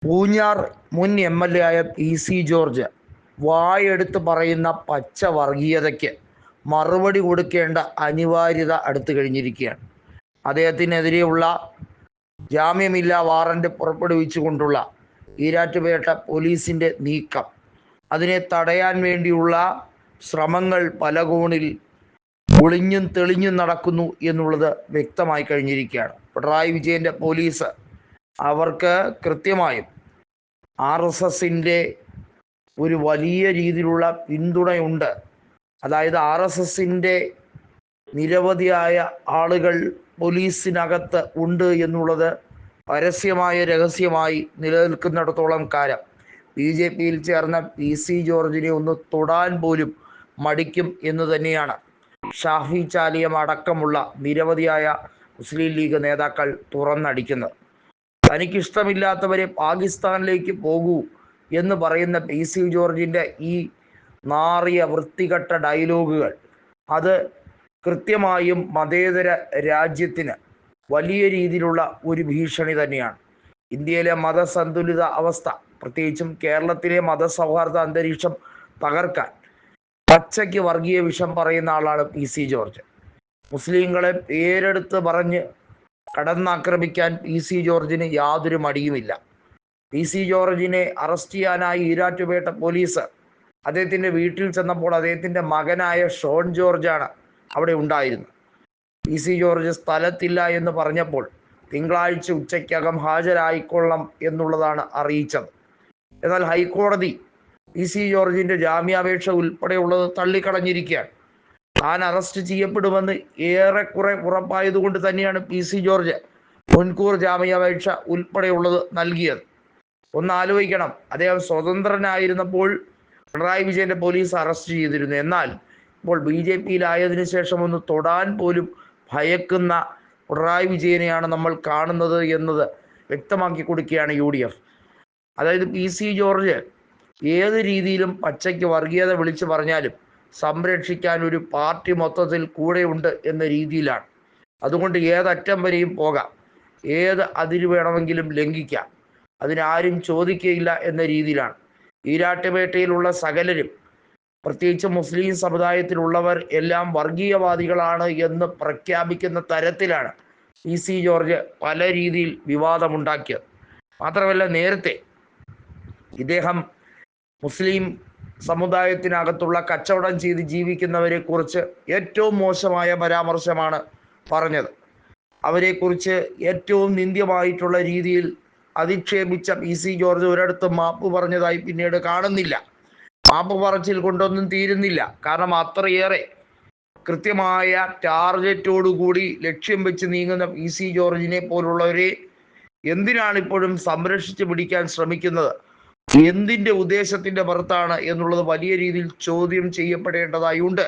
പൂഞ്ഞാർ മുൻ MLA ആയ PC George വായെടുത്ത് പറയുന്ന പച്ച വർഗീയതയ്ക്ക് മറുപടി കൊടുക്കേണ്ട അനിവാര്യത അടുത്തു കഴിഞ്ഞിരിക്കുകയാണ്. അദ്ദേഹത്തിനെതിരെയുള്ള ജാമ്യമില്ലാ വാറന്റ് പുറപ്പെടുവിച്ചുകൊണ്ടുള്ള ഈരാറ്റുപേട്ട പോലീസിൻ്റെ നീക്കം, അതിനെ തടയാൻ വേണ്ടിയുള്ള ശ്രമങ്ങൾ പല കോണിൽ ഒളിഞ്ഞും തെളിഞ്ഞും നടക്കുന്നു എന്നുള്ളത് വ്യക്തമായി കഴിഞ്ഞിരിക്കുകയാണ്. പിണറായി വിജയൻ്റെ പോലീസ് അവർക്ക് കൃത്യമായും RSSൻ്റെ ഒരു വലിയ രീതിയിലുള്ള പിന്തുണയുണ്ട്. അതായത് RSSൻ്റെ നിരവധിയായ ആളുകൾ പോലീസിനകത്ത് ഉണ്ട് എന്നുള്ളത് പരസ്യമായ രഹസ്യമായി നിലനിൽക്കുന്നിടത്തോളം കാലം BJPയിൽ ചേർന്ന PC ജോർജിനെ ഒന്ന് തൊടാൻ പോലും മടിക്കും എന്ന് തന്നെയാണ് ഷാഫി ചാലിയം അടക്കമുള്ള നിരവധിയായ മുസ്ലിം ലീഗ് നേതാക്കൾ തുറന്നടിക്കുന്നത്. തനിക്കിഷ്ടമില്ലാത്തവരെ പാകിസ്ഥാനിലേക്ക് പോകൂ എന്ന് പറയുന്ന PC ജോർജിൻ്റെ ഈ നാറിയ വൃത്തികെട്ട ഡയലോഗുകൾ അത് കൃത്യമായും മതേതര രാജ്യത്തിന് വലിയ രീതിയിലുള്ള ഒരു ഭീഷണി തന്നെയാണ്. ഇന്ത്യയിലെ മതസന്തുലിത അവസ്ഥ, പ്രത്യേകിച്ചും കേരളത്തിലെ മതസൗഹാർദ്ദ അന്തരീക്ഷം തകർക്കാൻ പച്ചയ്ക്ക് വർഗീയ വിഷം പറയുന്ന ആളാണ് PC ജോർജ്. മുസ്ലിങ്ങളെ പേരെടുത്ത് പറഞ്ഞ് കടന്നാക്രമിക്കാൻ PC ജോർജിന് യാതൊരു മടിയുമില്ല. PC ജോർജിനെ അറസ്റ്റ് ചെയ്യാനായി ഈരാറ്റുപേട്ട പോലീസ് അദ്ദേഹത്തിൻ്റെ വീട്ടിൽ ചെന്നപ്പോൾ അദ്ദേഹത്തിൻ്റെ മകനായ ഷോൺ ജോർജാണ് അവിടെ ഉണ്ടായിരുന്നത്. PC ജോർജ് സ്ഥലത്തില്ല എന്ന് പറഞ്ഞപ്പോൾ തിങ്കളാഴ്ച ഉച്ചയ്ക്കകം ഹാജരായിക്കൊള്ളണം എന്നുള്ളതാണ് അറിയിച്ചത്. എന്നാൽ ഹൈക്കോടതി PC ജോർജിൻ്റെ ജാമ്യാപേക്ഷ ഉൾപ്പെടെയുള്ളത് തള്ളിക്കളഞ്ഞിരിക്കുകയാണ്. താൻ അറസ്റ്റ് ചെയ്യപ്പെടുമെന്ന് ഏറെക്കുറെ ഉറപ്പായതുകൊണ്ട് തന്നെയാണ് PC ജോർജ് മുൻകൂർ ജാമ്യാപേക്ഷ ഉൾപ്പെടെയുള്ളത് നൽകിയത്. ഒന്ന് ആലോചിക്കണം, അദ്ദേഹം സ്വതന്ത്രനായിരുന്നപ്പോൾ പിണറായി വിജയൻ്റെ പോലീസ് അറസ്റ്റ് ചെയ്തിരുന്നു. എന്നാൽ ഇപ്പോൾ BJPയിലായതിനു ശേഷം ഒന്ന് തൊടാൻ പോലും ഭയക്കുന്ന പിണറായി വിജയനെയാണ് നമ്മൾ കാണുന്നത് എന്നത് വ്യക്തമാക്കി കൊടുക്കുകയാണ് UDF. അതായത് PC ജോർജ് ഏത് രീതിയിലും പച്ചയ്ക്ക് വർഗീയത വിളിച്ചു പറഞ്ഞാലും സംരക്ഷിക്കാൻ ഒരു പാർട്ടി മൊത്തത്തിൽ കൂടെയുണ്ട് എന്ന രീതിയിലാണ്. അതുകൊണ്ട് ഏതറ്റം വരെയും പോകാം, ഏത് അതിര് വേണമെങ്കിലും ലംഘിക്കാം, അതിനാരും ചോദിക്കുകയില്ല എന്ന രീതിയിലാണ്. ഈരാട്ടുപേട്ടയിലുള്ള സകലരും, പ്രത്യേകിച്ച് മുസ്ലിം സമുദായത്തിലുള്ളവർ എല്ലാം വർഗീയവാദികളാണ് എന്ന് പ്രഖ്യാപിക്കുന്ന തരത്തിലാണ് PC ജോർജ് പല രീതിയിൽ വിവാദമുണ്ടാക്കിയത്. മാത്രമല്ല, നേരത്തെ ഇദ്ദേഹം മുസ്ലിം സമുദായത്തിനകത്തുള്ള കച്ചവടം ചെയ്ത് ജീവിക്കുന്നവരെ കുറിച്ച് ഏറ്റവും മോശമായ പരാമർശമാണ് പറഞ്ഞത്. അവരെക്കുറിച്ച് ഏറ്റവും നിന്ദ്യമായിട്ടുള്ള രീതിയിൽ അധിക്ഷേപിച്ച PC ജോർജ് ഒരിടത്തും മാപ്പ് പറഞ്ഞതായി പിന്നീട് കാണുന്നില്ല. മാപ്പ് പറച്ചിൽ കൊണ്ടൊന്നും തീരുന്നില്ല. കാരണം അത്രയേറെ കൃത്യമായ ടാർഗറ്റോടുകൂടി ലക്ഷ്യം വെച്ച് നീങ്ങുന്ന PC ജോർജിനെ പോലുള്ളവരെ എന്തിനാണ് ഇപ്പോഴും സംരക്ഷിച്ച് പിടിക്കാൻ ശ്രമിക്കുന്നത്, എന്തിൻ്റെ ഉദ്ദേശത്തിൻ്റെ പുറത്താണ് എന്നുള്ളത് വലിയ രീതിയിൽ ചോദ്യം ചെയ്യപ്പെടേണ്ടതായുണ്ട്.